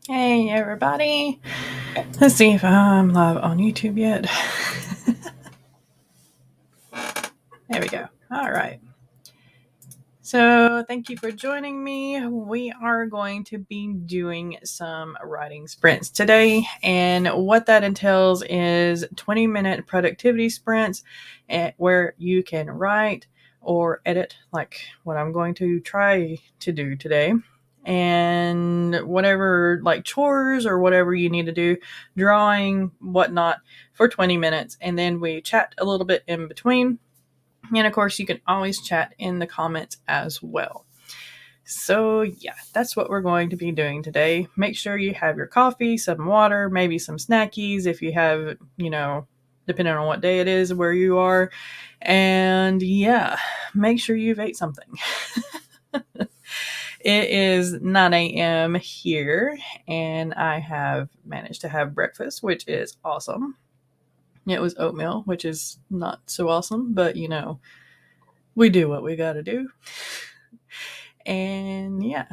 Hey everybody. Let's see if I'm live on YouTube yet. There we go. All right. So thank you for joining me. We are going to be doing some writing sprints today. And what that entails is 20-minute productivity sprints where you can write or edit, like what I'm going to try to do today. And whatever, like chores or whatever you need to do, drawing, whatnot, for 20 minutes. And then we chat a little bit in between. And of course, you can always chat in the comments as well. So, yeah, that's what we're going to be doing today. Make sure you have your coffee, some water, maybe some snackies if you have, depending on what day it is where you are. And yeah, make sure you've ate something. It is 9 a.m. here, and I have managed to have breakfast, which is awesome. It was oatmeal, which is not so awesome, but we do what we gotta do. And yeah,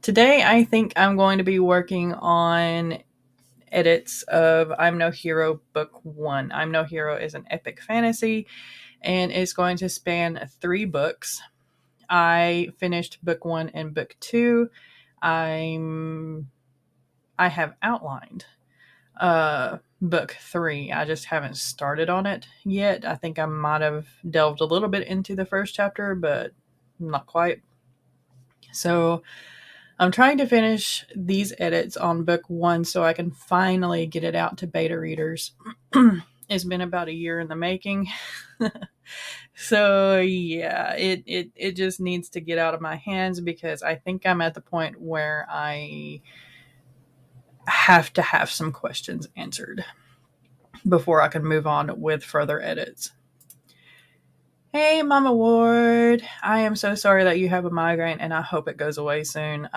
today I think I'm going to be working on edits of I'm No Hero Book 1. I'm No Hero is an epic fantasy, and it's going to span 3 books. I finished book 1 and book 2. I have outlined book 3. I just haven't started on it yet. I think I might have delved a little bit into the first chapter, but not quite. So I'm trying to finish these edits on book 1 so I can finally get it out to beta readers. It's been about a year in the making. So yeah, it just needs to get out of my hands because I think I'm at the point where I have to have some questions answered before I can move on with further edits. Hey, Mama Ward. I am so sorry that you have a migraine, and I hope it goes away soon.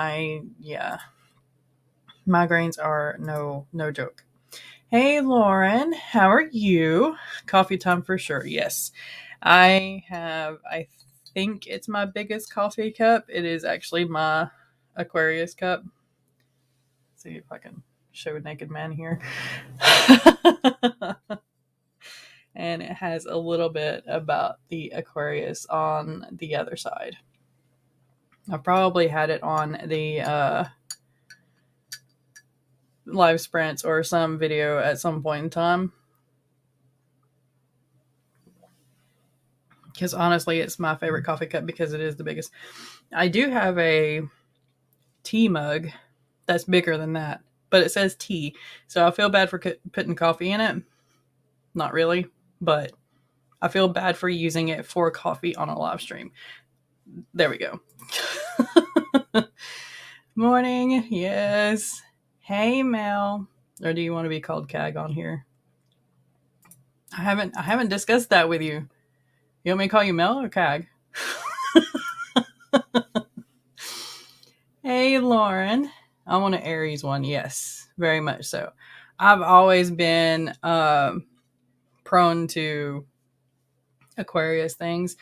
Migraines are no joke. Hey, Lauren. How are you? Coffee time for sure. Yes. I think it's my biggest coffee cup. It is actually my Aquarius cup. Let's see if I can show a naked man here. And it has a little bit about the Aquarius on the other side. I probably had it on the live sprints or some video at some point in time. Because honestly, it's my favorite coffee cup because it is the biggest. I do have a tea mug that's bigger than that, but it says tea. So I feel bad for putting coffee in it. Not really, but I feel bad for using it for coffee on a live stream. There we go. Morning. Yes. Hey, Mel. Or do you want to be called Cag on here? I haven't discussed that with you. You want me to call you Mel or Cag? Hey, Lauren. I want an Aries one. Yes, very much so. I've always been prone to Aquarius things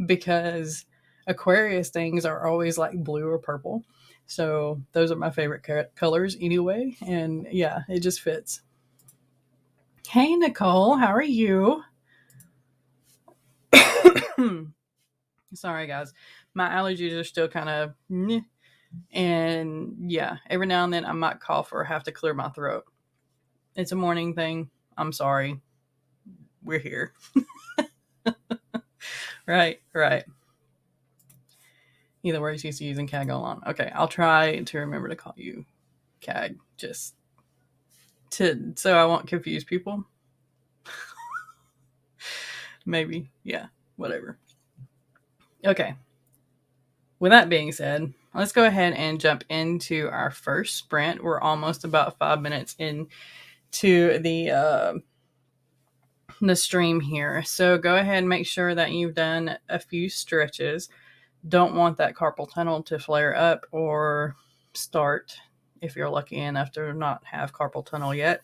because Aquarius things are always like blue or purple. So those are my favorite colors anyway. And yeah, it just fits. Hey, Nicole. How are you? Sorry, guys. My allergies are still kind of... And yeah, every now and then I might cough or have to clear my throat. It's a morning thing. I'm sorry. We're here. Right. Either way, she's using CAG on. Okay, I'll try to remember to call you CAG just so I won't confuse people. Maybe. Yeah, whatever. Okay. With that being said, let's go ahead and jump into our first sprint. We're almost about 5 minutes into the stream here. So go ahead and make sure that you've done a few stretches. Don't want that carpal tunnel to flare up or start if you're lucky enough to not have carpal tunnel yet.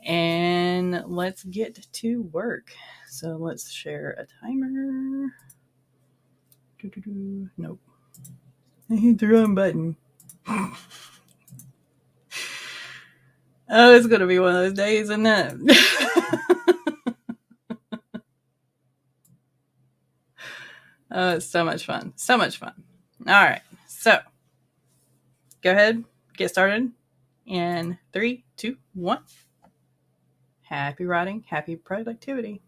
And let's get to work. So let's share a timer. Nope. I hit the wrong button. Oh, it's gonna be one of those days, isn't it? Oh, it's so much fun. So much fun. All right. So go ahead, get started. In 3, 2, 1. Happy writing, happy productivity.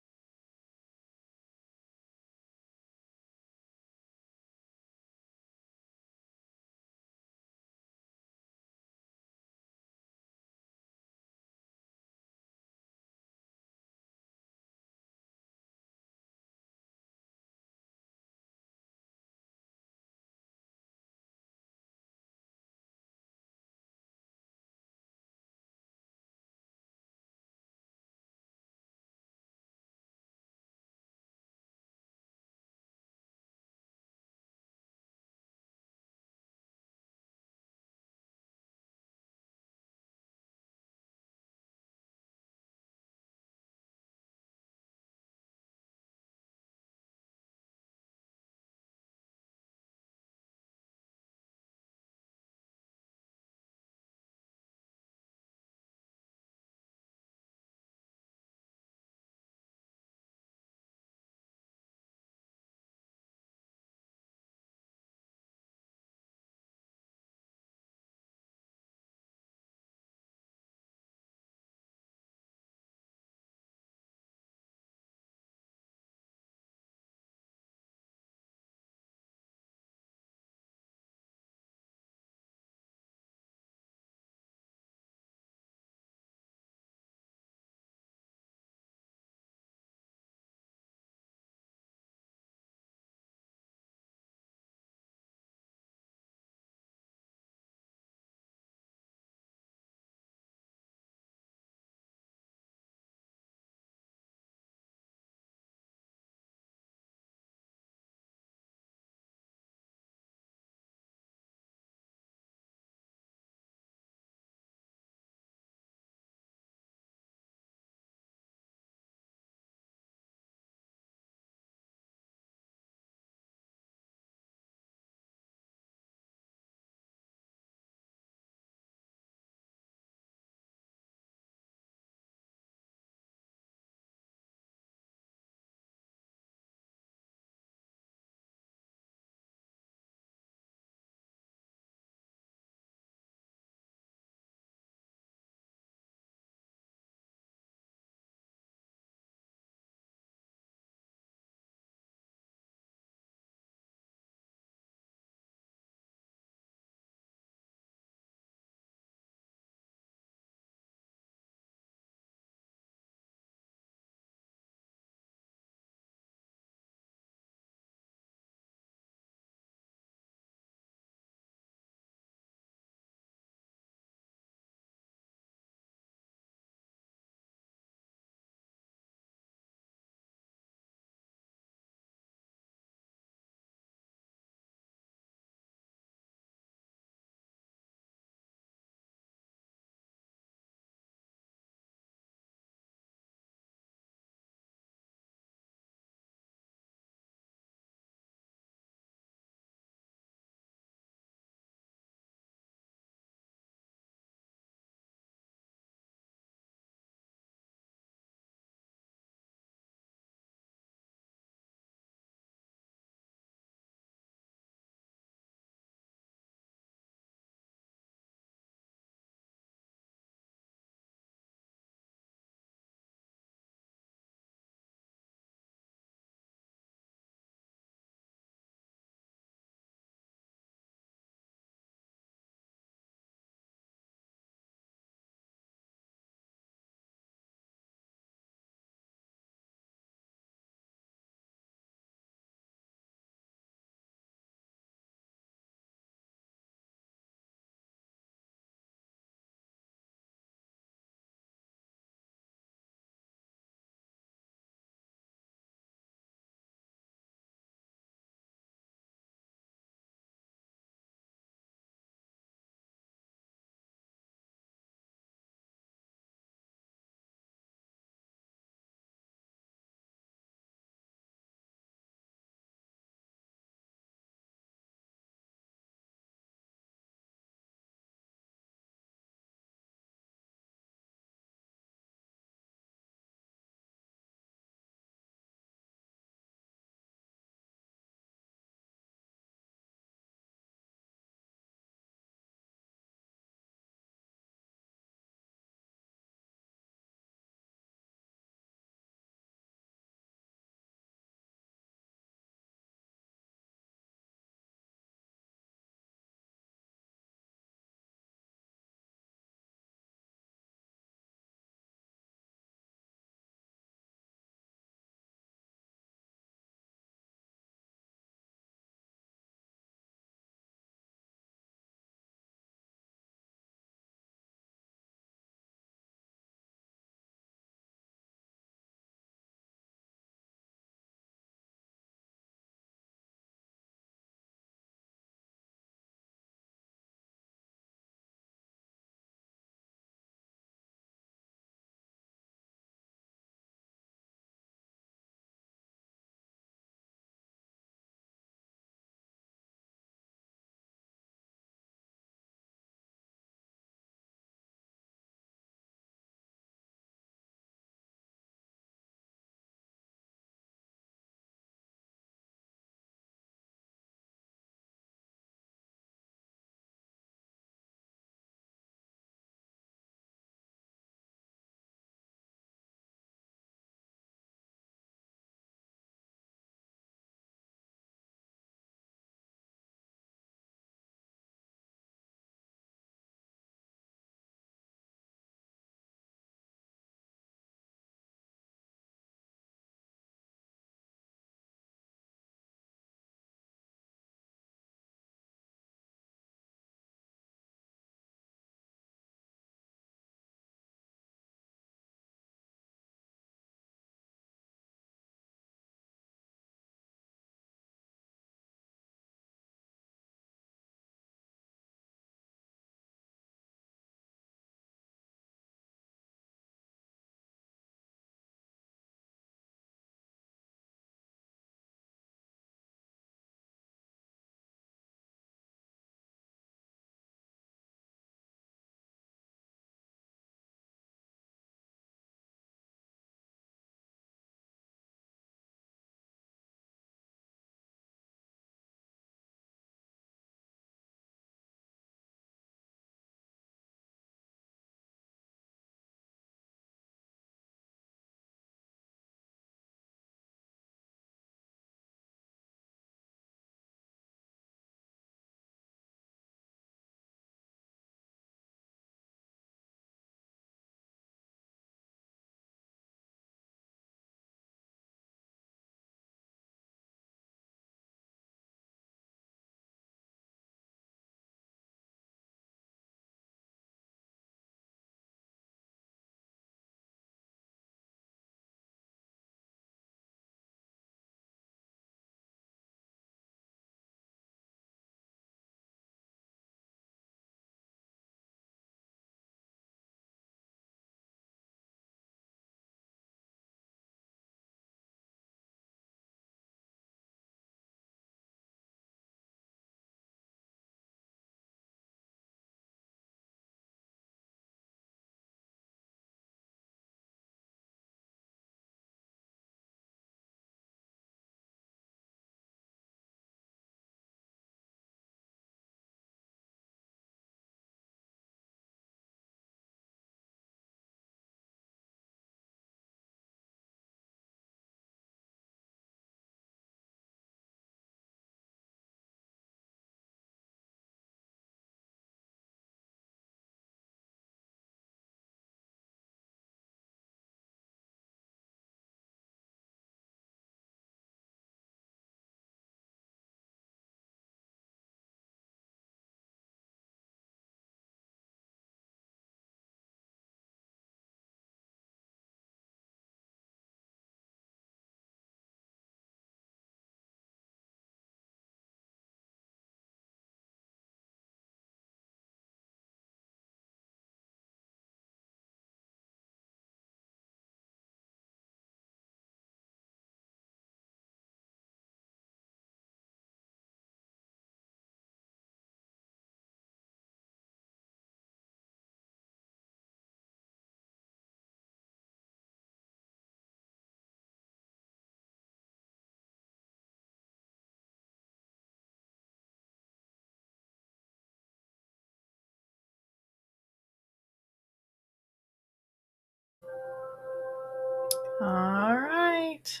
All right.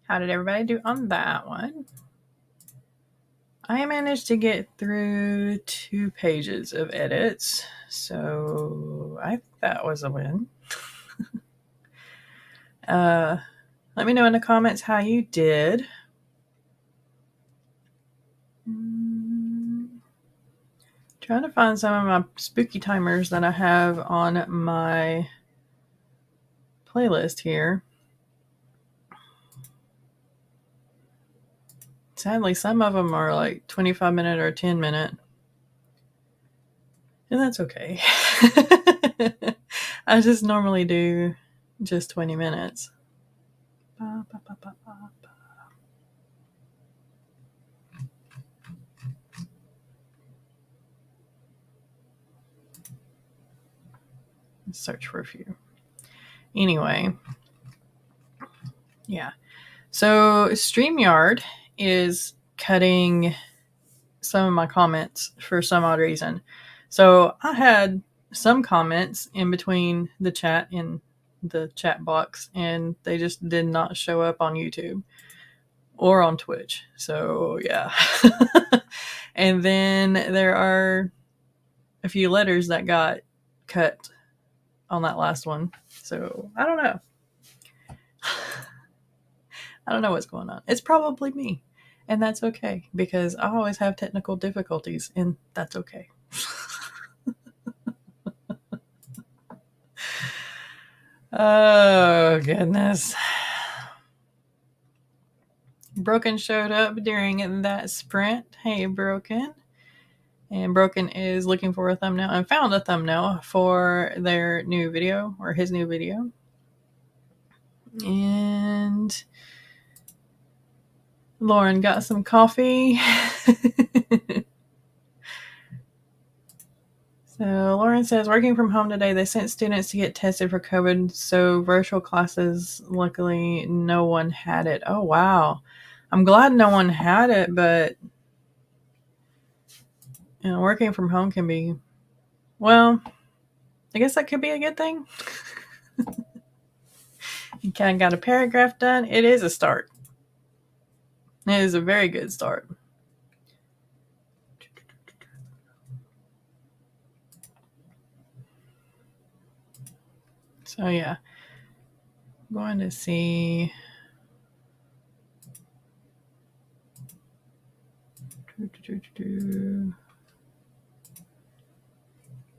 How did everybody do on that one? I managed to get through 2 pages of edits, so I think that was a win. Let me know in the comments how you did. Trying to find some of my spooky timers that I have on my playlist here. Sadly, some of them are like 25-minute or 10-minute. And that's okay. I just normally do just 20 minutes. Let's search for a few. Anyway, yeah. So StreamYard is cutting some of my comments for some odd reason. So I had some comments in between the chat in the chat box, and they just did not show up on YouTube or on Twitch. So yeah. And then there are a few letters that got cut on that last one. So I don't know. I don't know what's going on. It's probably me. And that's okay, because I always have technical difficulties, and that's okay. Oh, goodness. Broken showed up during that sprint. Hey, Broken. And Broken is looking for a thumbnail and found a thumbnail for their new video, or his new video. And Lauren got some coffee. So Lauren says, working from home today, they sent students to get tested for COVID. So virtual classes, luckily no one had it. Oh, wow. I'm glad no one had it, but working from home can be, well, I guess that could be a good thing. You kind of got a paragraph done. It is a start. It is a very good start. So yeah, I'm going to see.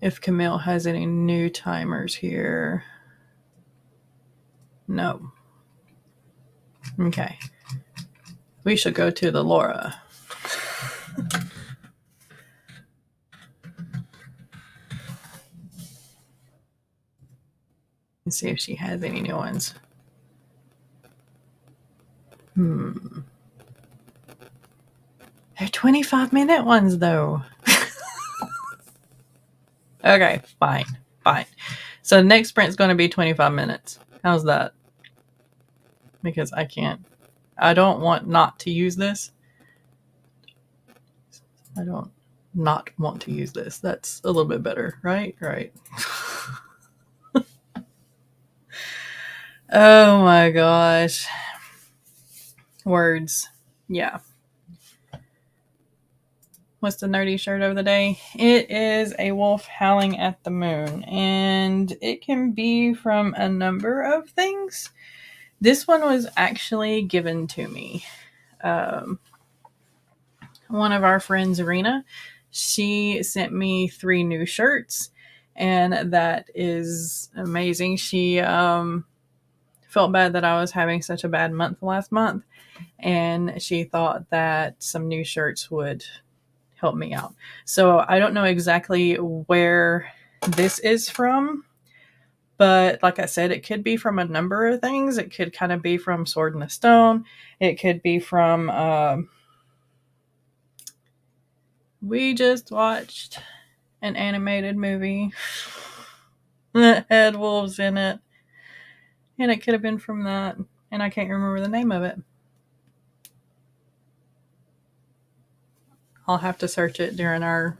If Camille has any new timers here. No. Okay. We should go to the Laura. And see if she has any new ones. They're 25-minute ones, though. Okay, fine. So the next sprint's going to be 25 minutes. How's that? Because I don't want not to use this. I don't not want to use this. That's a little bit better, right? Right. Oh my gosh. Words. Yeah. What's the nerdy shirt of the day? It is a wolf howling at the moon, and it can be from a number of things. This one was actually given to me. One of our friends, Arena, she sent me 3 new shirts, and that is amazing. She felt bad that I was having such a bad month last month, and she thought that some new shirts would help me out. So I don't know exactly where this is from, but like I said, it could be from a number of things. It could kind of be from Sword in the Stone. It could be from we just watched an animated movie that had wolves in it, and it could have been from that, and I can't remember the name of it. I'll have to search it during our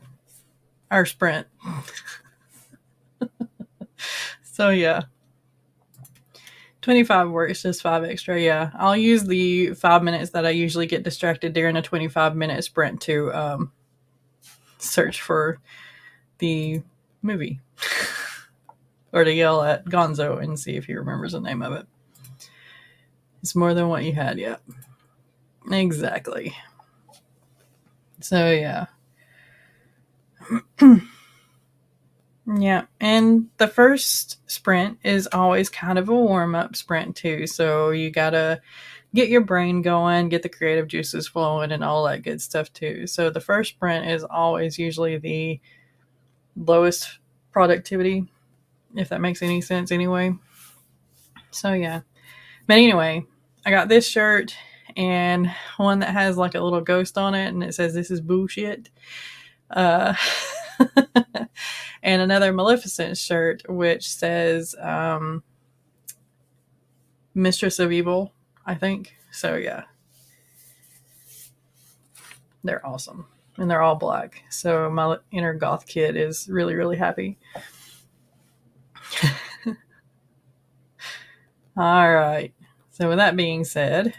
sprint. So yeah. 25 works, just 5 extra. Yeah. I'll use the 5 minutes that I usually get distracted during a 25-minute sprint to search for the movie or to yell at Gonzo and see if he remembers the name of it. It's more than what you had yet. Exactly. So, yeah. Yeah, and the first sprint is always kind of a warm up sprint too. So you gotta get your brain going, get the creative juices flowing, and all that good stuff too. So the first sprint is always usually the lowest productivity, if that makes any sense anyway. So yeah. But anyway, I got this shirt and one that has like a little ghost on it and it says this is bullshit. Uh and another Maleficent shirt which says Mistress of Evil, I think. So yeah. They're awesome. And they're all black. So my inner goth kid is really, really happy. All right. So with that being said,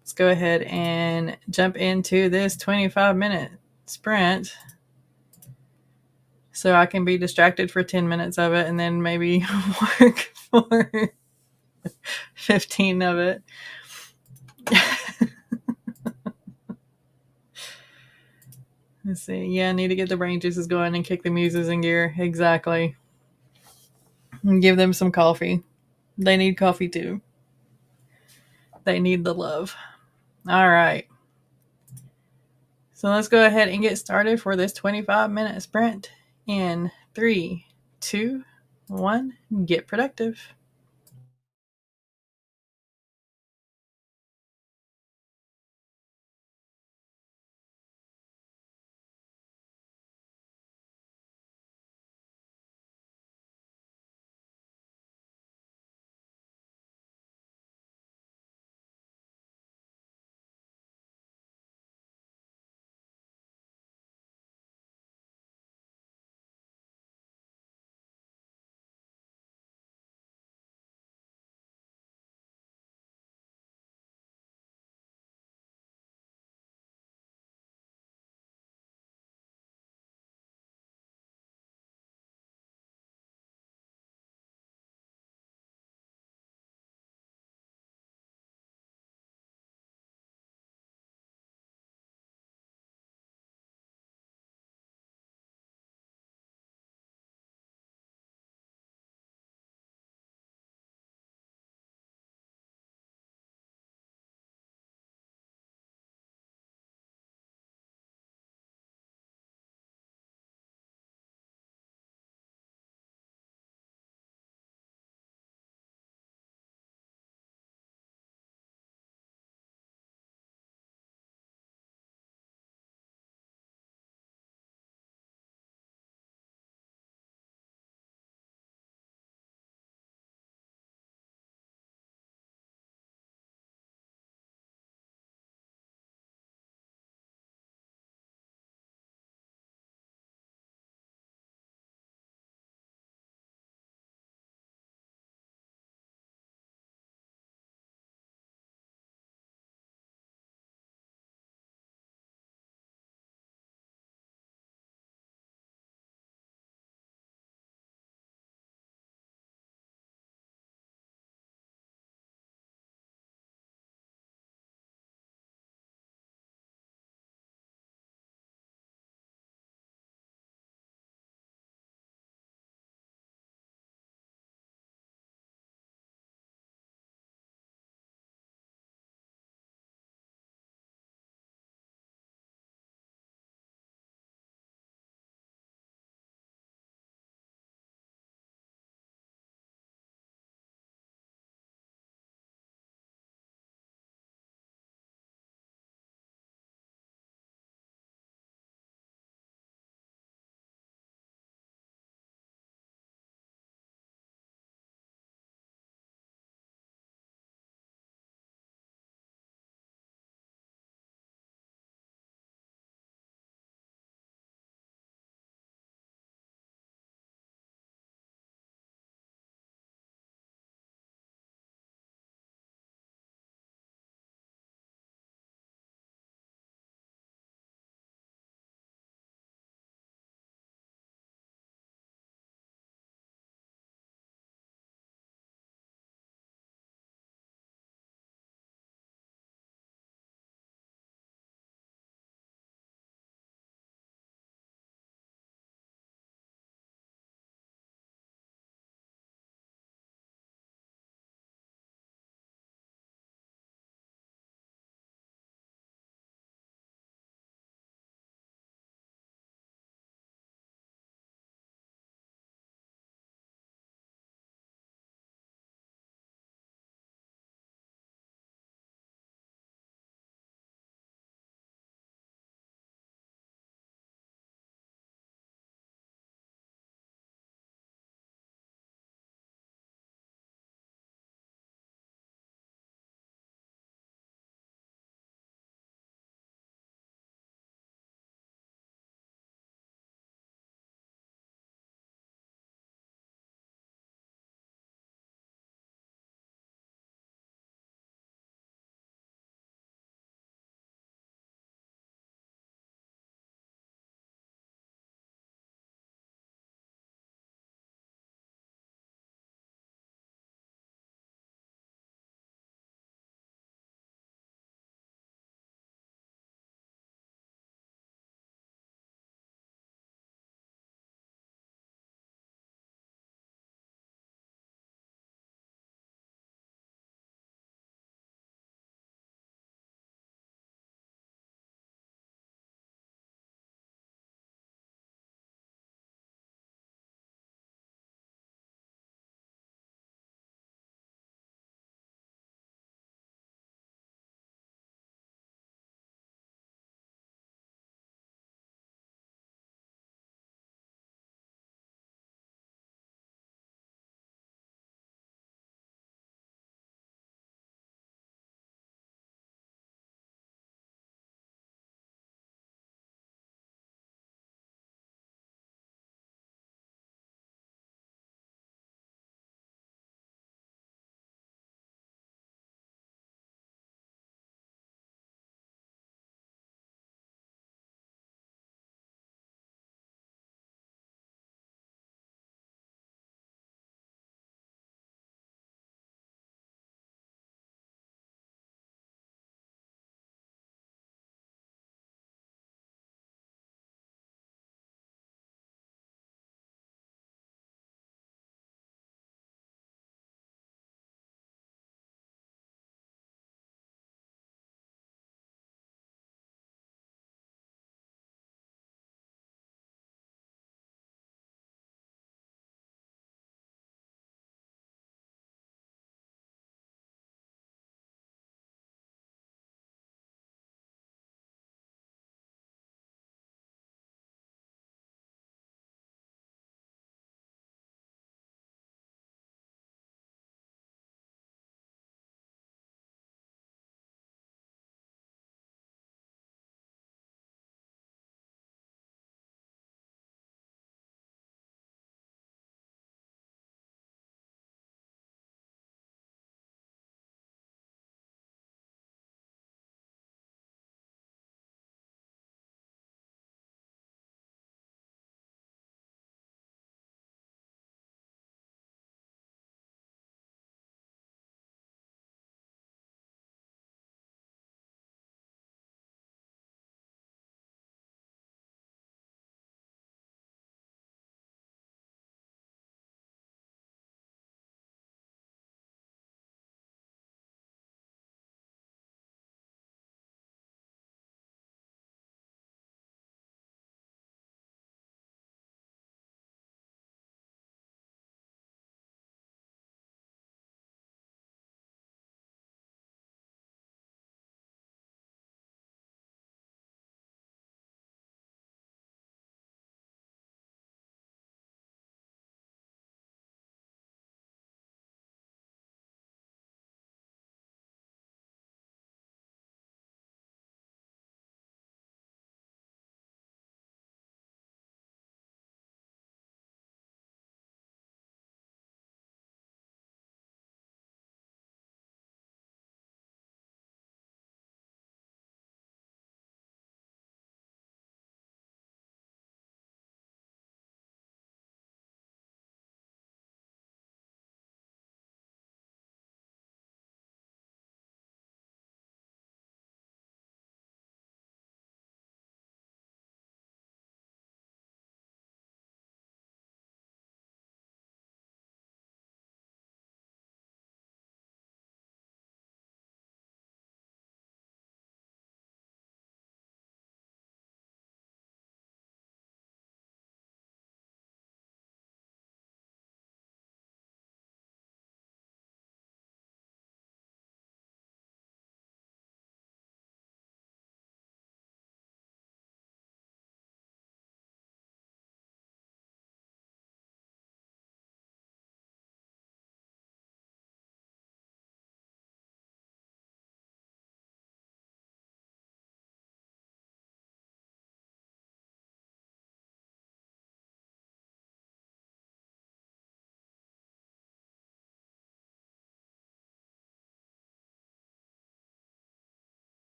let's go ahead and jump into this 25-minute sprint so I can be distracted for 10 minutes of it and then maybe work for 15 of it. Let's see. Yeah, I need to get the brain juices going and kick the muses in gear. Exactly. And give them some coffee. They need coffee too. They need the love. All right. So let's go ahead and get started for this 25-minute sprint in 3, 2, 1. Get productive.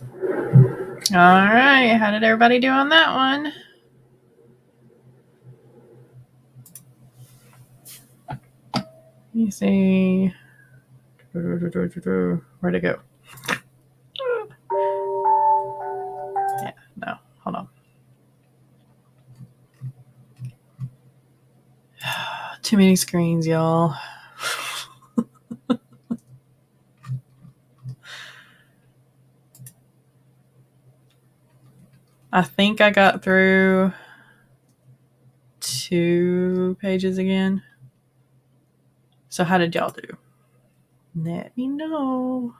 All right. How did everybody do on that one? Let me see. Where'd it go? Yeah, no. Hold on. Too many screens, y'all. I think I got through 2 pages again. So how did y'all do? Let me know.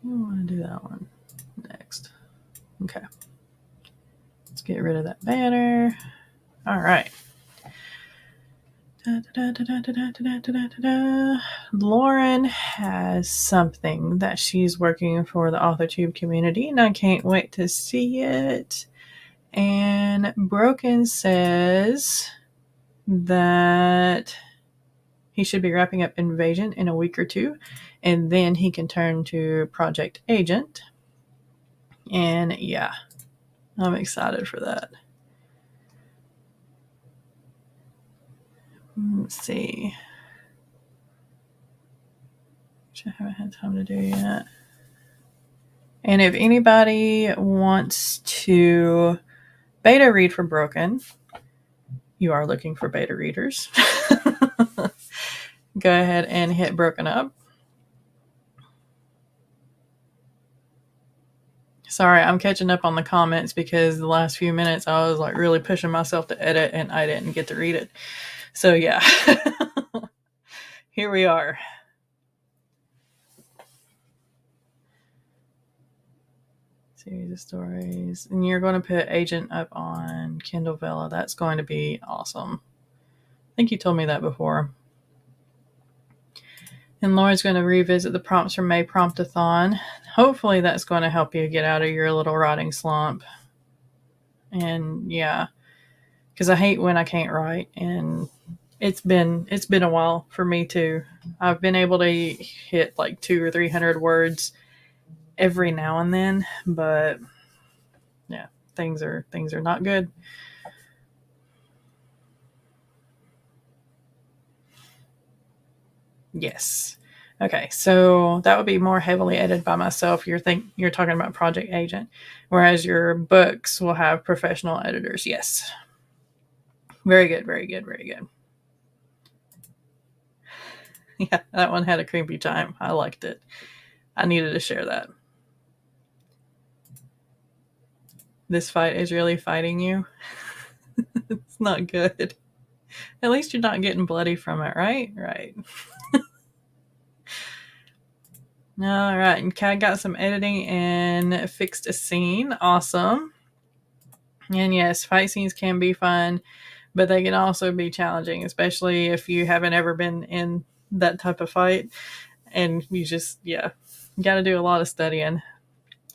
I want to do that one next. Okay. Let's get rid of that banner. All right. Lauren has something that she's working for the AuthorTube community, and I can't wait to see it. And Broken says that he should be wrapping up Invasion in a week or 2, and then he can turn to Project Agent. And yeah, I'm excited for that. Let's see. Which I haven't had time to do yet. And if anybody wants to beta read for Broken, you are looking for beta readers, go ahead and hit Broken Up. Sorry, I'm catching up on the comments because the last few minutes I was like really pushing myself to edit and I didn't get to read it. So yeah, here we are. Series of stories. And you're going to put Agent up on Kindle Vella. That's going to be awesome. I think you told me that before. And Lauren's going to revisit the prompts from May Promptathon. Hopefully that's going to help you get out of your little writing slump. And yeah, because I hate when I can't write. And it's been a while for me too. I've been able to hit like 200 or 300 words every now and then, but yeah, things are not good. Yes. Okay, so that would be more heavily edited by myself. You're talking about Project Agent, whereas your books will have professional editors. Yes. Very good, very good, very good. Yeah, that one had a creepy time. I liked it. I needed to share that. This fight is really fighting you. It's not good. At least you're not getting bloody from it, right? Right. All right, and Kat got some editing and fixed a scene. Awesome. And yes, fight scenes can be fun, but they can also be challenging, especially if you haven't ever been in that type of fight. And you just, yeah, got to do a lot of studying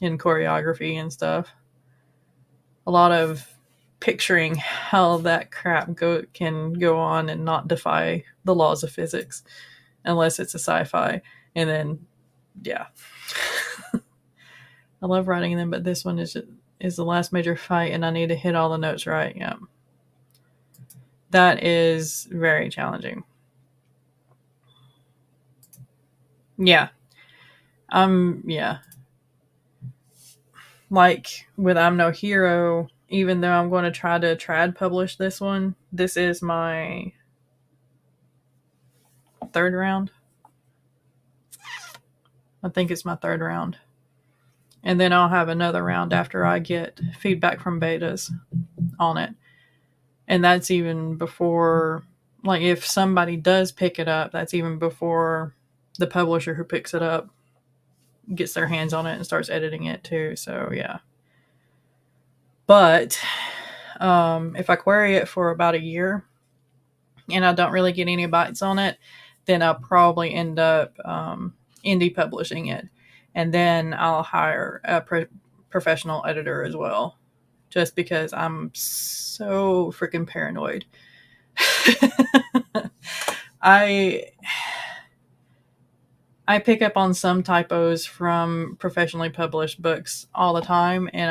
in choreography and stuff. A lot of picturing how that crap can go on and not defy the laws of physics, unless it's a sci-fi. And then, yeah. I love writing them, but this one is the last major fight, and I need to hit all the notes right. Yeah. That is very challenging. Yeah. Yeah. Like with I'm No Hero, even though I'm going to try to trad publish this one, this is my 3rd round. I think it's my 3rd round. And then I'll have another round after I get feedback from betas on it. And that's even before, like, if somebody does pick it up, that's even before the publisher who picks it up gets their hands on it and starts editing it too. So yeah. But if I query it for about a year and I don't really get any bites on it, then I'll probably end up indie publishing it. And then I'll hire a professional editor as well, just because I'm so freaking paranoid. I pick up on some typos from professionally published books all the time, and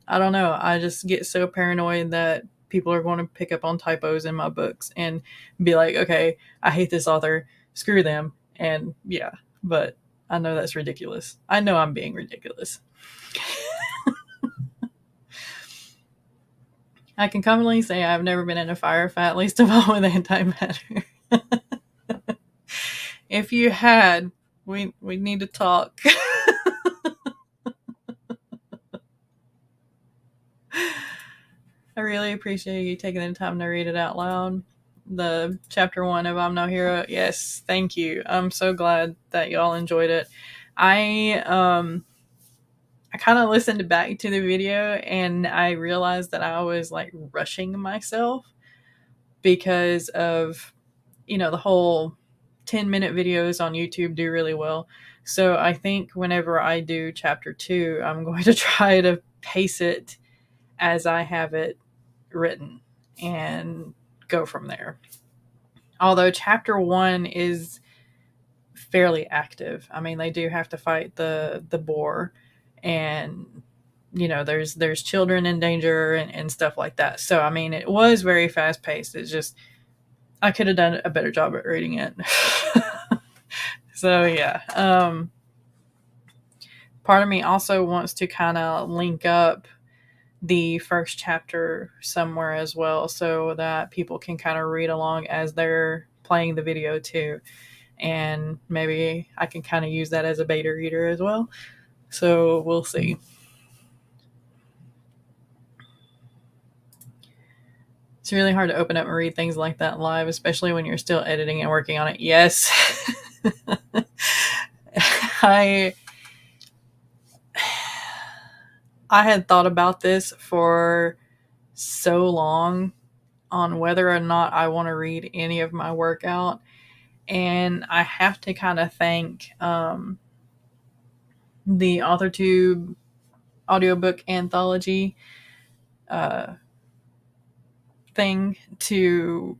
I don't know, I just get so paranoid that people are going to pick up on typos in my books and be like, okay, I hate this author, screw them. And yeah, but I know that's ridiculous. I know I'm being ridiculous. I can confidently say I've never been in a firefight, least of all with antimatter. If you had, we need to talk. I really appreciate you taking the time to read it out loud. The chapter 1 of I'm No Hero. Yes, thank you. I'm so glad that y'all enjoyed it. I kind of listened back to the video and I realized that I was like rushing myself because of, the whole 10-minute videos on YouTube do really well. So I think whenever I do chapter 2, I'm going to try to pace it as I have it written and go from there. Although chapter 1 is fairly active. I mean, they do have to fight the boar, and there's children in danger and stuff like that. So I mean, it was very fast paced. It's just I could have done a better job at reading it. So yeah, part of me also wants to kind of link up the first chapter somewhere as well, so that people can kind of read along as they're playing the video too. And maybe I can kind of use that as a beta reader as well. So we'll see. It's really hard to open up and read things like that live, especially when you're still editing and working on it. Yes. I had thought about this for so long on whether or not I want to read any of my work out. And I have to kind of thank the AuthorTube audiobook anthology thing to,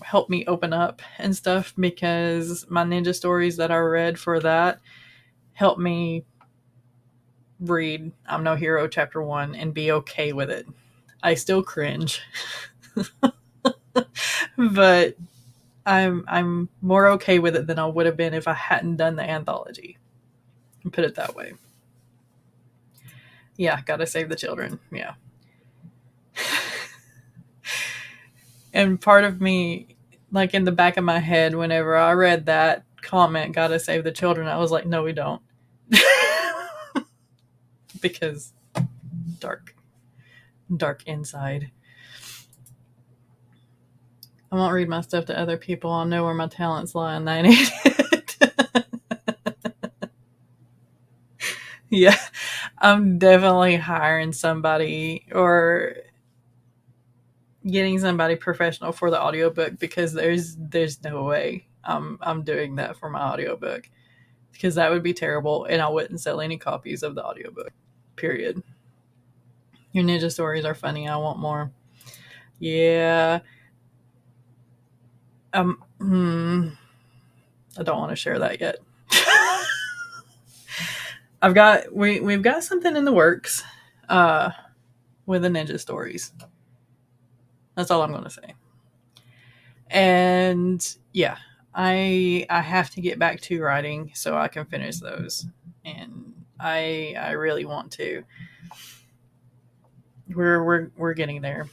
help me open up and stuff, because my ninja stories that I read for that helped me read I'm No Hero chapter 1 and be okay with it. I still cringe. But I'm more okay with it than I would have been if I hadn't done the anthology. Put it that way. Yeah, gotta save the children. Yeah. And part of me, like in the back of my head, whenever I read that comment, gotta save the children, I was like, no, we don't. Because dark inside. I won't read my stuff to other people. I'll know where my talents lie and I need it. Yeah, I'm definitely hiring somebody or getting somebody professional for the audiobook, because there's no way I'm doing that for my audiobook, because that would be terrible and I wouldn't sell any copies of the audiobook. Period. Your ninja stories are funny. I want more. Yeah. I don't want to share that yet. We've got something in the works with the ninja stories. That's all I'm going to say. And yeah, I have to get back to writing so I can finish those, and I really want to. We're getting there.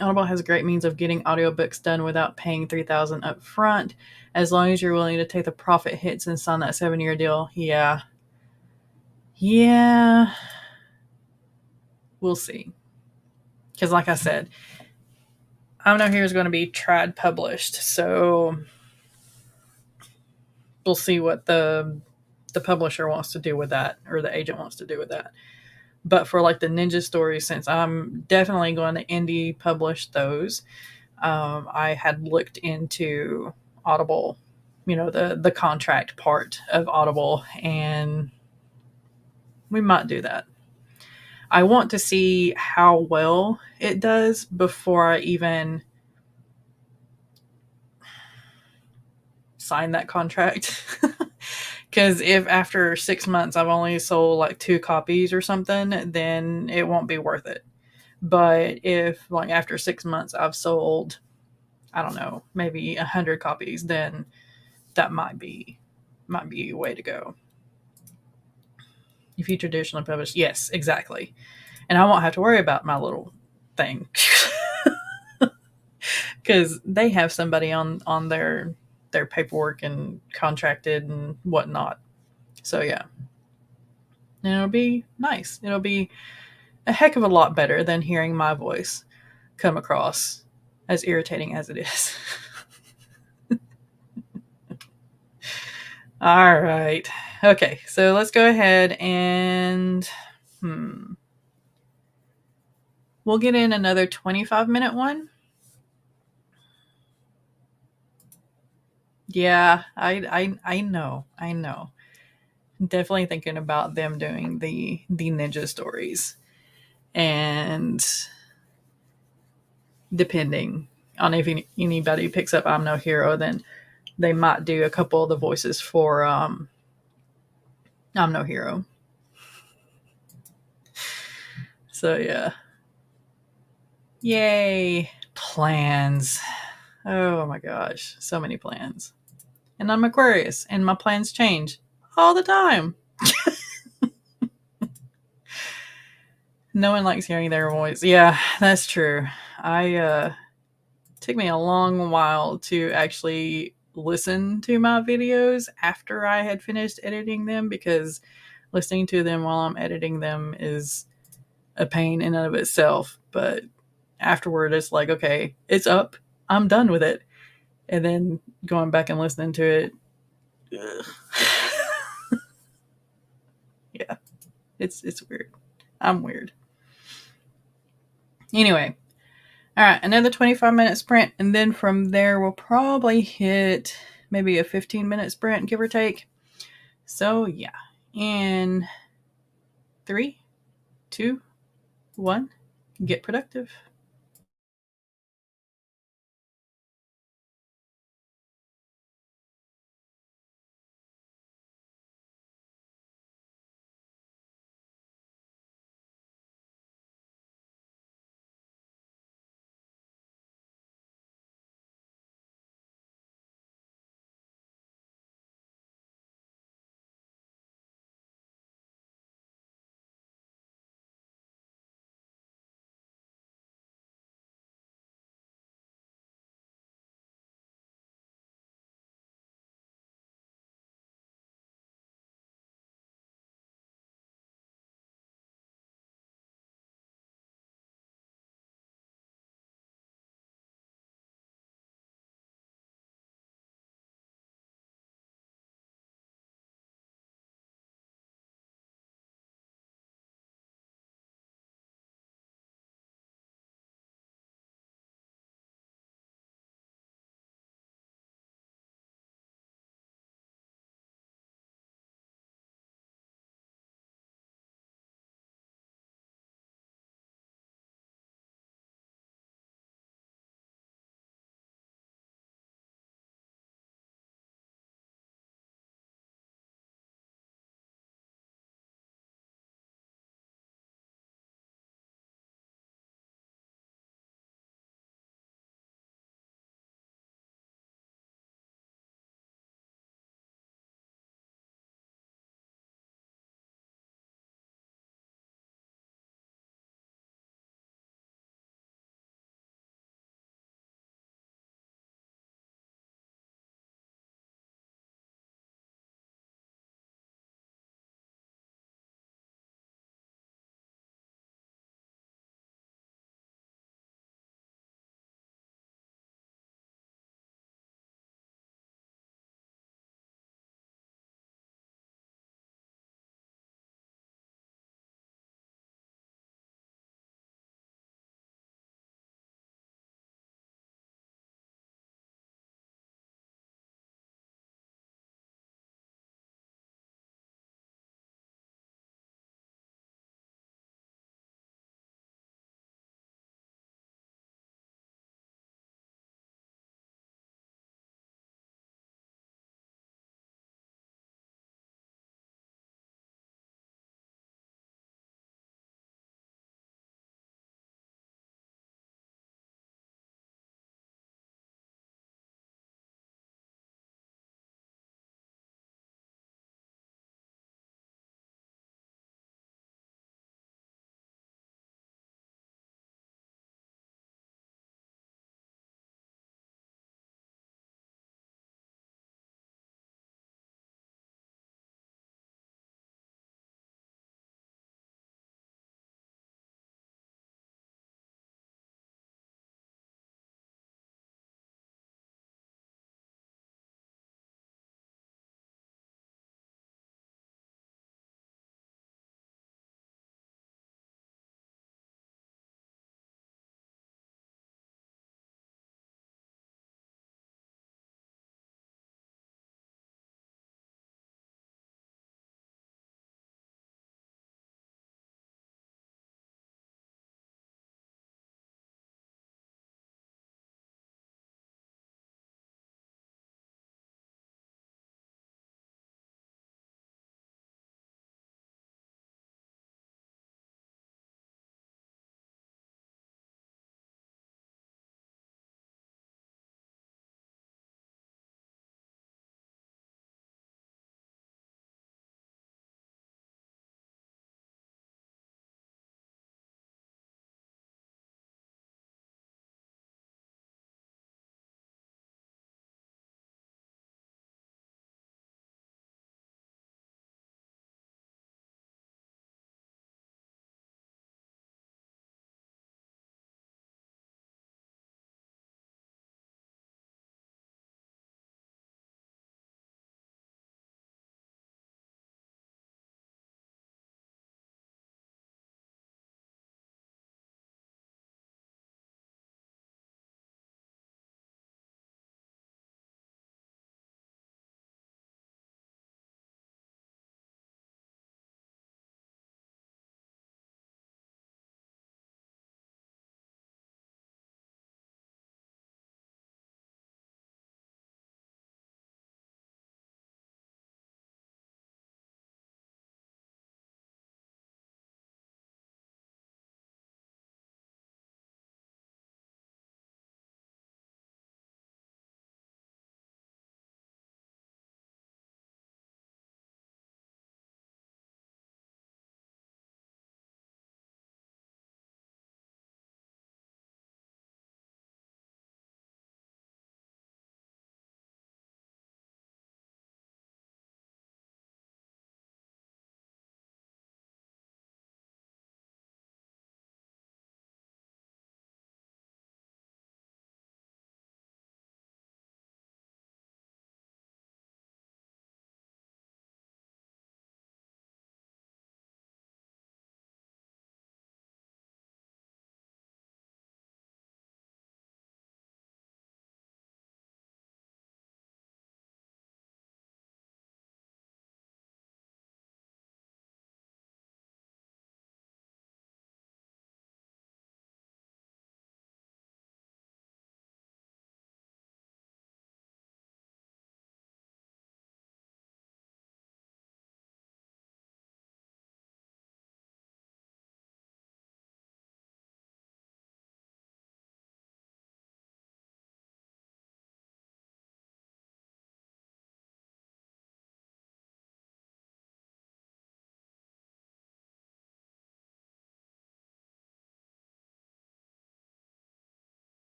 Audible has a great means of getting audiobooks done without paying $3,000 up front, as long as you're willing to take the profit hits and sign that 7-year deal. Yeah. We'll see. Because like I said, I'm No Hero is going to be tried published, so we'll see what the publisher wants to do with that, or the agent wants to do with that. But for like the ninja stories, since I'm definitely going to indie publish those, I had looked into Audible, the contract part of Audible, and we might do that. I want to see how well it does before I even sign that contract. Because if after 6 months I've only sold like 2 copies or something, then it won't be worth it. But if like after 6 months I've sold, I don't know, maybe 100 copies, then that might be a way to go. If you traditionally publish, yes, exactly. And I won't have to worry about my little thing. Because they have somebody on their paperwork and contracted and whatnot. So yeah, and it'll be nice. It'll be a heck of a lot better than hearing my voice come across as irritating as it is. All right. Okay, so let's go ahead and we'll get in another 25-minute one. Yeah, I know. I know. Definitely thinking about them doing the ninja stories. And depending on if anybody picks up I'm No Hero, then they might do a couple of the voices for I'm No Hero. So yeah. Yay. Plans. Oh my gosh. So many plans. And I'm Aquarius and my plans change all the time. No one likes hearing their voice. Yeah, that's true. I took me a long while to actually listen to my videos after I had finished editing them, because listening to them while I'm editing them is a pain in and of itself. But afterward, it's like, okay, it's up. I'm done with it. And then going back and listening to it, yeah, it's weird. I'm weird. Anyway, all right, another 25-minute sprint, and then from there we'll probably hit maybe a 15-minute sprint, give or take. So yeah, in 3, 2, 1, get productive.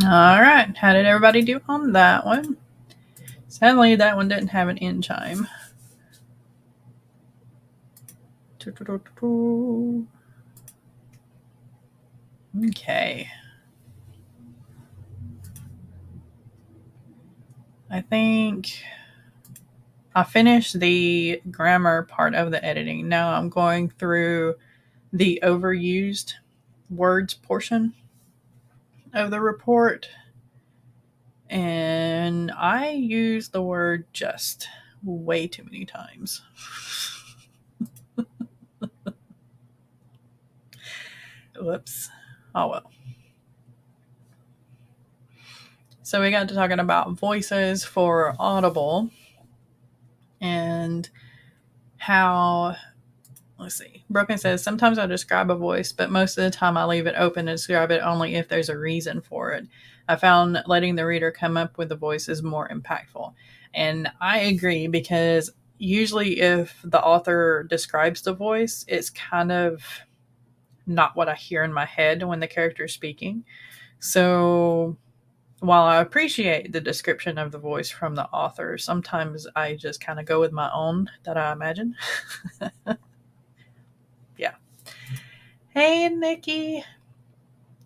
All right. How did everybody do on that one? Sadly, that one didn't have an end chime. Okay. I think I finished the grammar part of the editing. Now I'm going through the overused words portion of the report. And I use the word just way too many times. Whoops. Oh well. So we got to talking about voices for Audible and how, let's see. Broken says, sometimes I describe a voice, but most of the time I leave it open and describe it only if there's a reason for it. I found letting the reader come up with the voice is more impactful. And I agree, because usually if the author describes the voice, it's kind of not what I hear in my head when the character is speaking. So while I appreciate the description of the voice from the author, sometimes I just kind of go with my own that I imagine. Yeah. Hey, Nikki.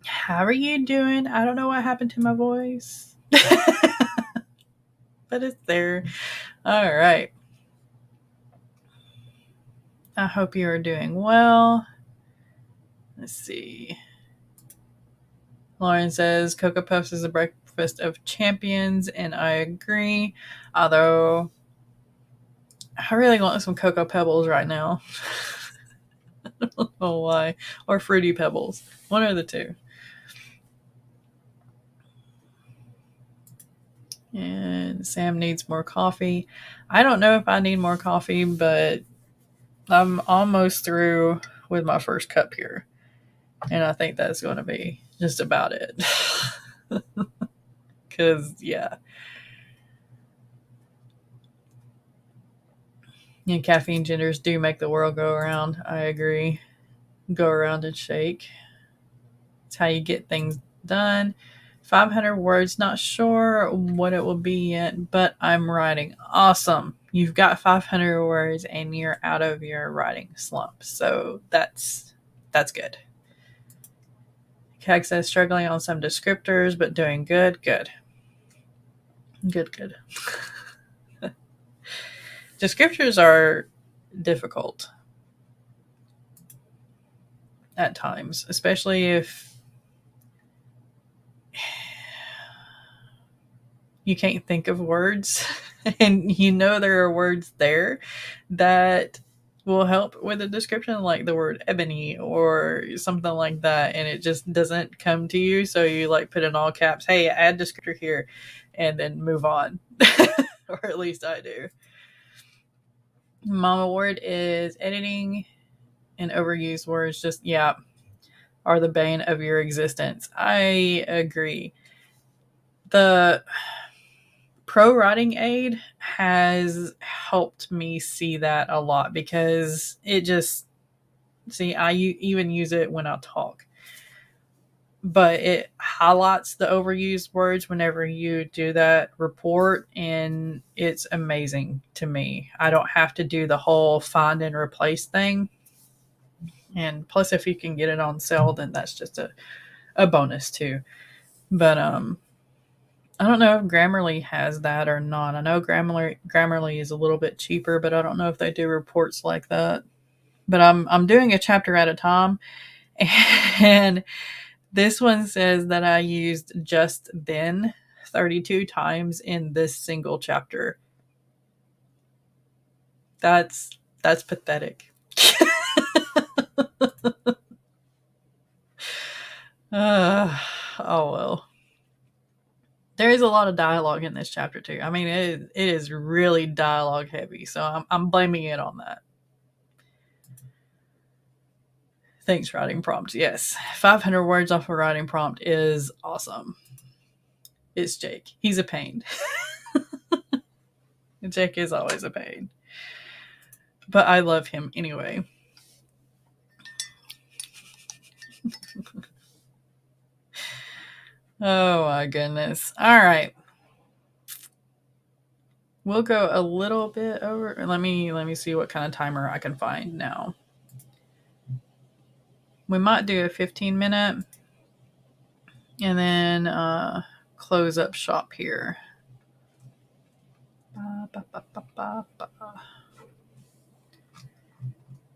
How are you doing? I don't know what happened to my voice, but it's there. All right. I hope you are doing well. Let's see. Lauren says Cocoa Puffs is a breakfast of champions, and I agree. Although I really want some Cocoa Pebbles right now. I don't know why. Or Fruity Pebbles. One or the two. And Sam needs more coffee. I don't know if I need more coffee, but I'm almost through with my first cup here. And I think that's going to be just about it. Because, yeah. And caffeine genders do make the world go around. I agree. Go around and shake. It's how you get things done. 500 words, not sure what it will be yet, but I'm writing. Awesome. You've got 500 words and you're out of your writing slump. So that's good. Keg says struggling on some descriptors, but doing good. Good. Descriptors are difficult at times, especially if you can't think of words and you know there are words there that will help with a description, like the word ebony or something like that, and it just doesn't come to you, so you like put in all caps, hey, add descriptor here, and then move on. Or at least I do. Mama Ward is editing and overused words just are the bane of your existence. I agree. The Pro Writing Aid has helped me see that a lot, because it just, I even use it when I talk, but it highlights the overused words whenever you do that report, and it's amazing to me. I don't have to do the whole find and replace thing. And plus, if you can get it on sale, then that's just a bonus too. But I don't know if Grammarly has that or not. I know Grammarly is a little bit cheaper, but I don't know if they do reports like that. But I'm doing a chapter at a time, and this one says that I used just then 32 times in this single chapter. That's pathetic. Oh well. There is a lot of dialogue in this chapter too. I mean, it is really dialogue heavy, so I'm blaming it on that. Thanks, writing prompt. Yes, 500 words off a writing prompt is awesome. It's Jake. He's a pain. Jake is always a pain, but I love him anyway. Oh my goodness. All right. We'll go a little bit over. Let me see what kind of timer I can find now. We might do a 15-minute and then close up shop here. Let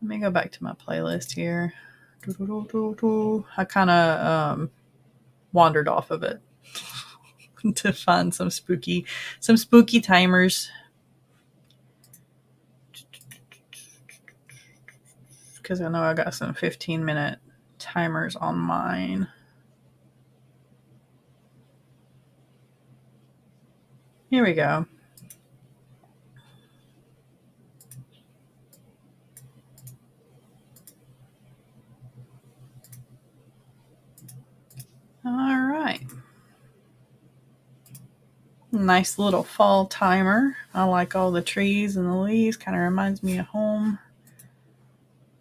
me go back to my playlist here. I kind of wandered off of it to find some spooky timers, because I know I got some 15-minute timers on mine. Here we go. All right. Nice little fall timer. I like all the trees and the leaves. Kind of reminds me of home.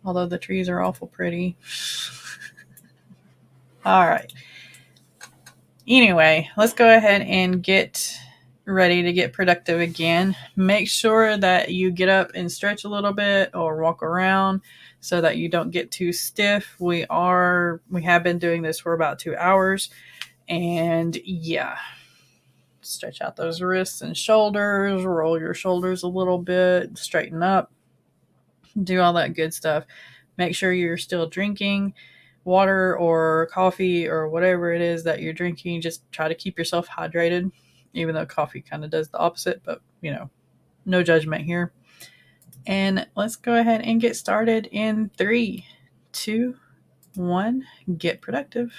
Although the trees are awful pretty. All right. Anyway, let's go ahead and get ready to get productive again. Make sure that you get up and stretch a little bit or walk around so that you don't get too stiff. We have been doing this for about 2 hours, and yeah, stretch out those wrists and shoulders, roll your shoulders a little bit, straighten up, do all that good stuff. Make sure you're still drinking water or coffee or whatever it is that you're drinking. Just try to keep yourself hydrated, even though coffee kind of does the opposite, but no judgment here. And let's go ahead and get started in 3, 2, 1. Get productive.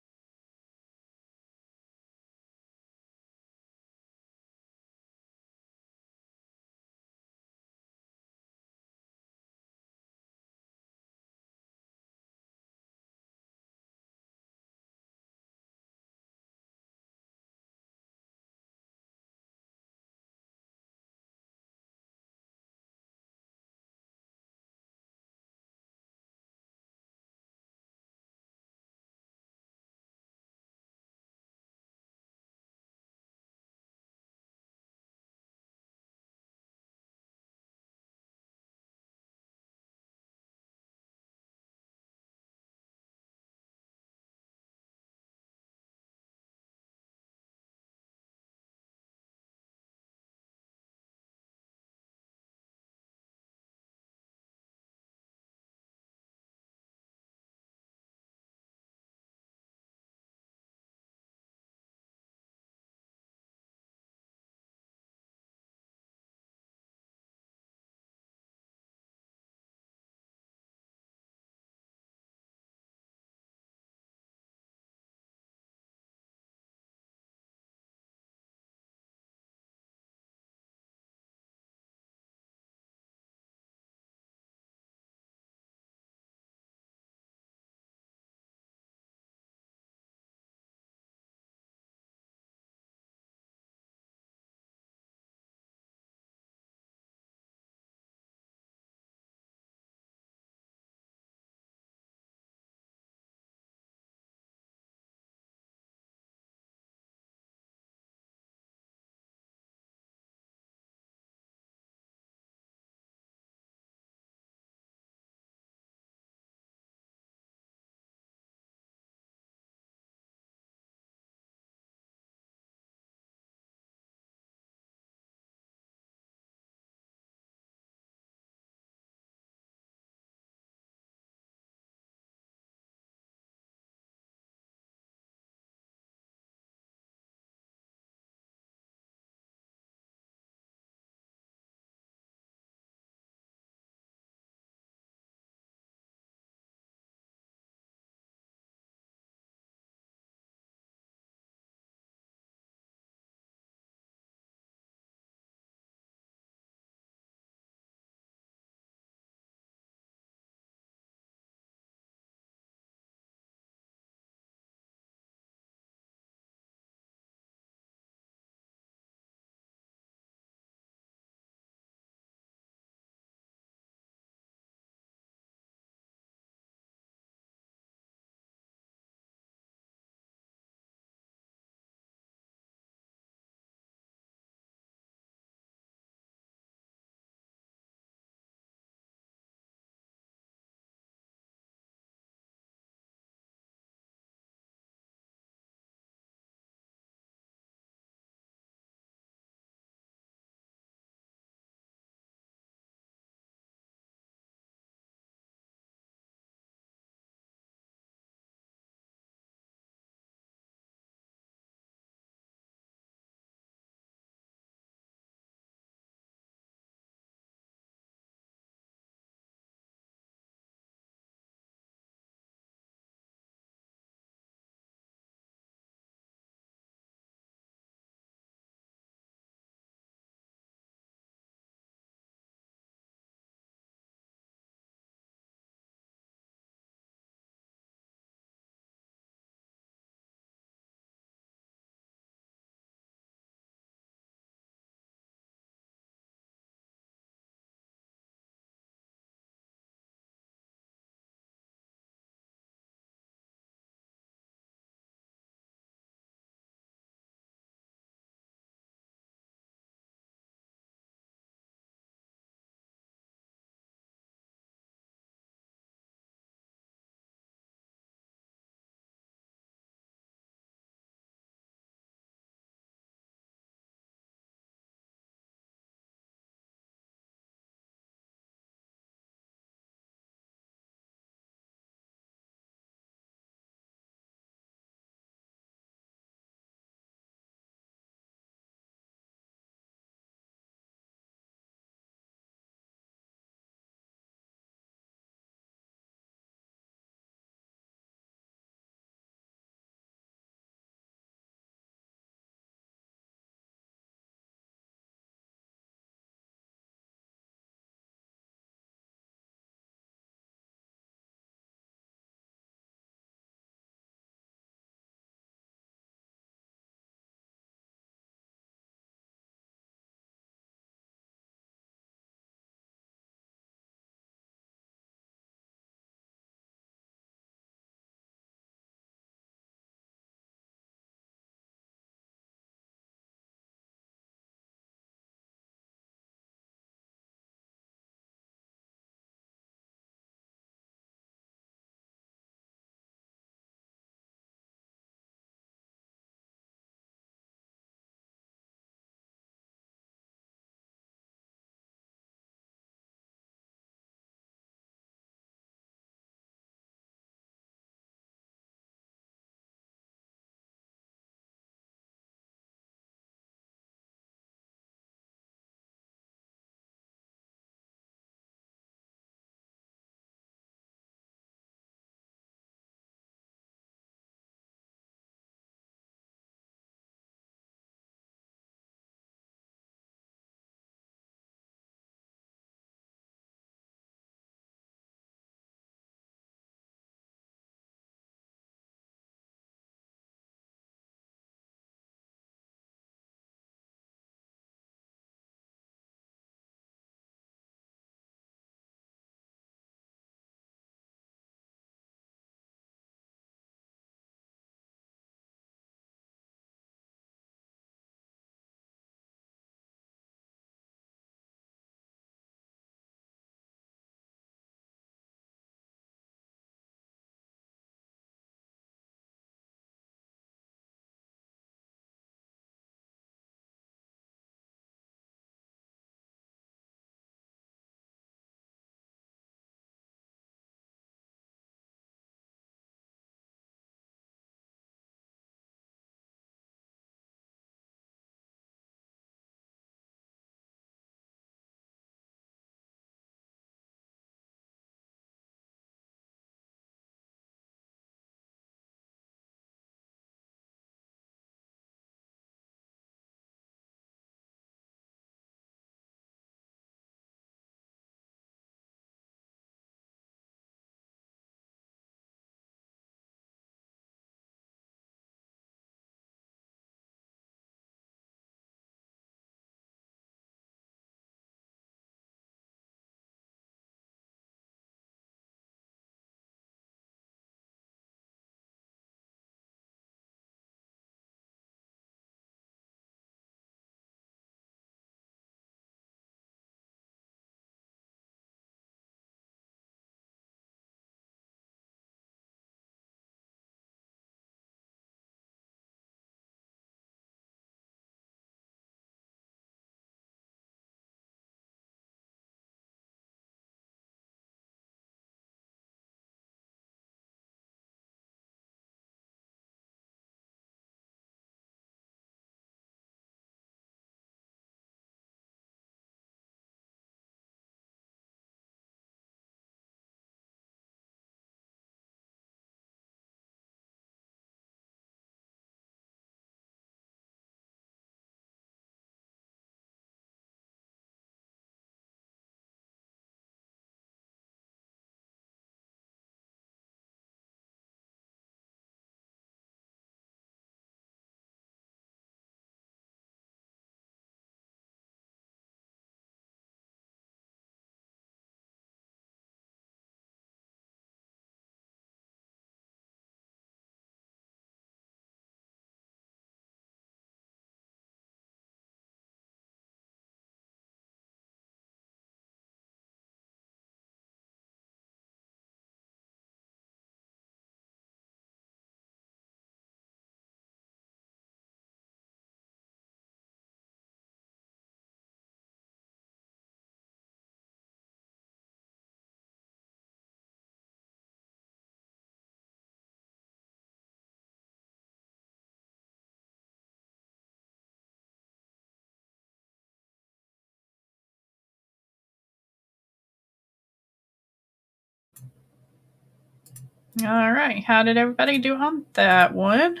All right. How did everybody do on that one?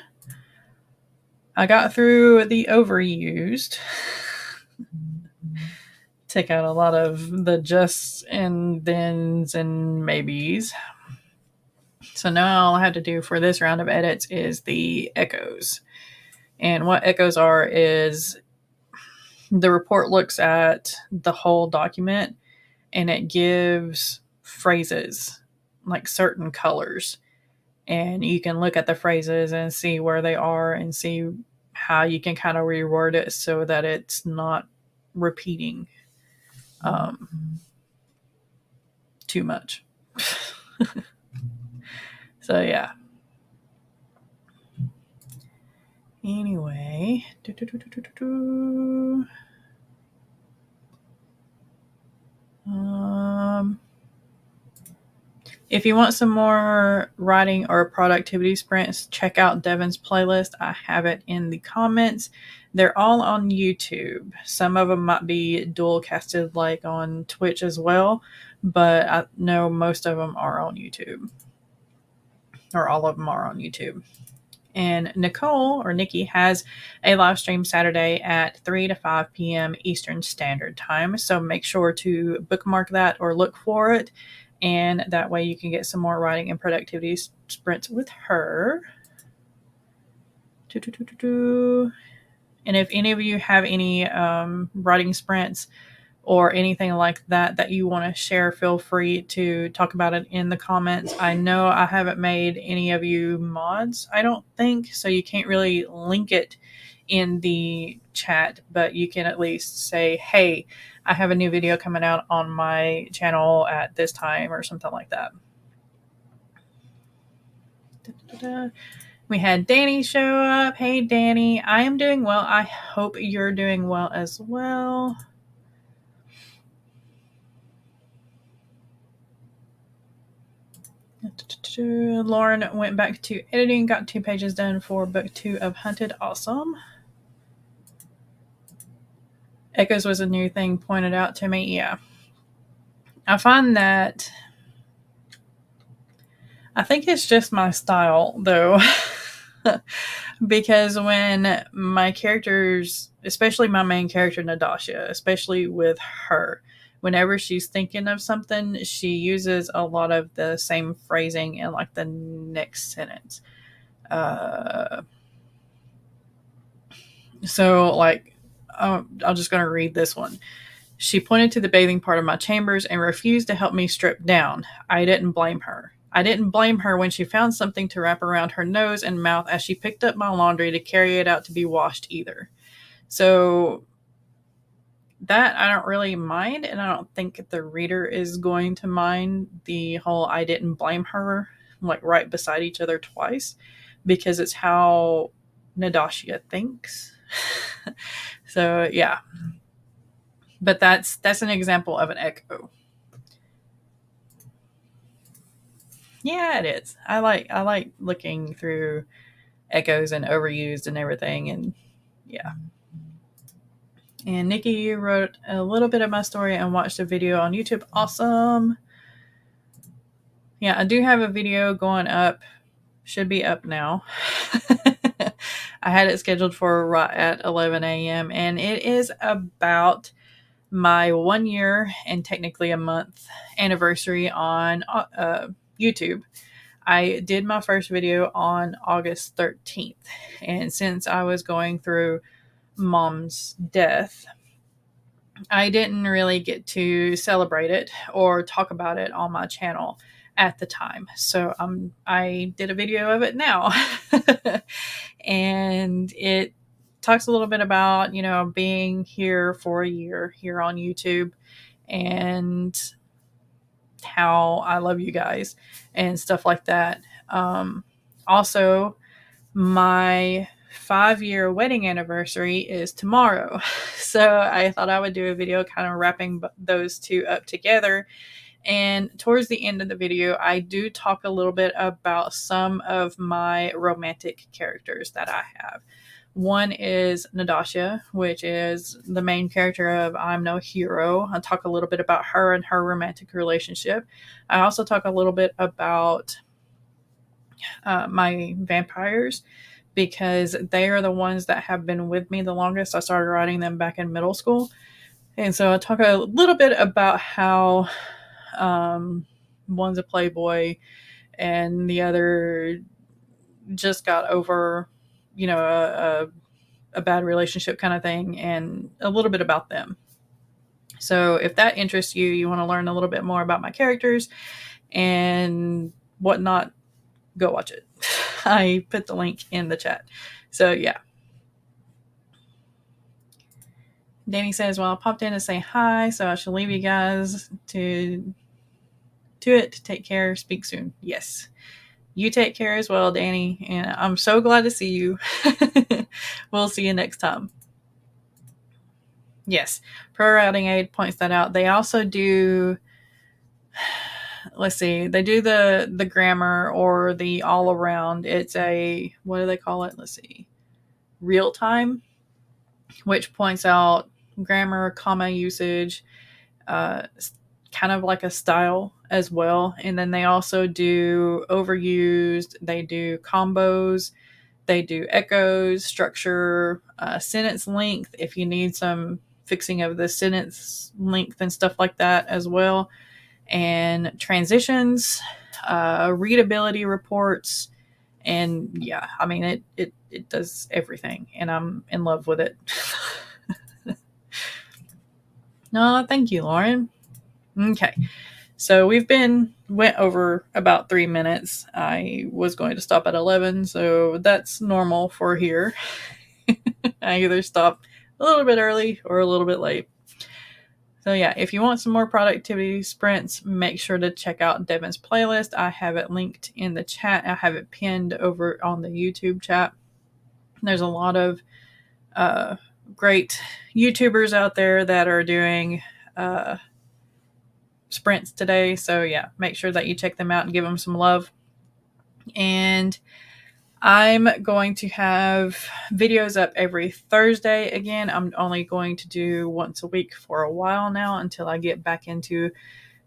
I got through the overused. Take out a lot of the justs and thens and maybes. So now all I have to do for this round of edits is the echoes. And what echoes are is the report looks at the whole document and it gives phrases like certain colors. And you can look at the phrases and see where they are and see how you can kind of reword it so that it's not repeating too much. So yeah. Anyway, if you want some more writing or productivity sprints, check out Devin's playlist. I have it in the comments. They're all on YouTube. Some of them might be dual casted like on Twitch as well, but I know most of them are on YouTube. Or all of them are on YouTube. And Nicole or Nikki has a live stream Saturday at 3 to 5 p.m. Eastern Standard Time. So make sure to bookmark that or look for it. And that way you can get some more writing and productivity sprints with her. And if any of you have any writing sprints or anything like that you want to share, feel free to talk about it in the comments. I know I haven't made any of you mods, I don't think, so you can't really link it in the chat, but you can at least say, hey, I have a new video coming out on my channel at this time or something like that. We had Danny show up. Hey, Danny. I am doing well. I hope you're doing well as well. Lauren went back to editing, got 2 pages done for book 2 of Hunted. Awesome. Echoes was a new thing pointed out to me. Yeah. I find that I think it's just my style though. Because when my characters, especially my main character Nadasha, especially with her, whenever she's thinking of something, she uses a lot of the same phrasing in like the next sentence. So like, I'm just going to read this one. She pointed to the bathing part of my chambers and refused to help me strip down. I didn't blame her. I didn't blame her when she found something to wrap around her nose and mouth as she picked up my laundry to carry it out to be washed either. So that I don't really mind, and I don't think the reader is going to mind the whole I didn't blame her, like right beside each other twice, because it's how Nadasha thinks. So yeah. But that's an example of an echo. Yeah, it is. I like looking through echoes and overused and everything, and yeah. And Nikki, you wrote a little bit of my story and watched a video on YouTube. Awesome. Yeah, I do have a video going up. Should be up now. I had it scheduled for right at 11 a.m. and it is about my 1 year and technically a month anniversary on YouTube. I did my first video on August 13th. And since I was going through mom's death, I didn't really get to celebrate it or talk about it on my channel at the time. So I did a video of it now. And it talks a little bit about, being here for a year here on YouTube and how I love you guys and stuff like that. Also, my 5-year wedding anniversary is tomorrow. So I thought I would do a video kind of wrapping those two up together. And towards the end of the video, I do talk a little bit about some of my romantic characters that I have. One is Nadasha, which is the main character of I'm No Hero. I talk a little bit about her and her romantic relationship. I also talk a little bit about my vampires, because they are the ones that have been with me the longest. I started writing them back in middle school. And so I talk a little bit about how one's a playboy and the other just got over, a bad relationship kind of thing, and a little bit about them. So if that interests you, you want to learn a little bit more about my characters and whatnot, go watch it. I put the link in the chat. So yeah. Danny says, well, I popped in to say hi, so I shall leave you guys to it. Take care. Speak soon. Yes. You take care as well, Danny. And I'm so glad to see you. We'll see you next time. Yes. Pro Routing Aid points that out. They also do, let's see, they do the grammar or the all around. It's a, what do they call it? Let's see. Real time, which points out grammar, comma usage, kind of like a style as well. And then they also do overused, they do combos, they do echoes, structure, sentence length, if you need some fixing of the sentence length and stuff like that as well, and transitions, readability reports. And yeah, I mean, it does everything, and I'm in love with it. No, thank you, Lauren. Okay. So went over about 3 minutes. I was going to stop at 11, so that's normal for here. I either stop a little bit early or a little bit late. So yeah, if you want some more productivity sprints, make sure to check out Devin's playlist. I have it linked in the chat. I have it pinned over on the YouTube chat. There's a lot of great YouTubers out there that are doing sprints today. So yeah, make sure that you check them out and give them some love. And I'm going to have videos up every Thursday again. I'm only going to do once a week for a while now until I get back into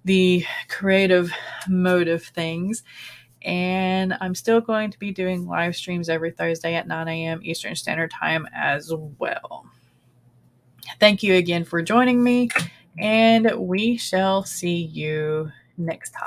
the creative mode of things. And I'm still going to be doing live streams every Thursday at 9 a.m. Eastern Standard Time as well. Thank you again for joining me, and we shall see you next time.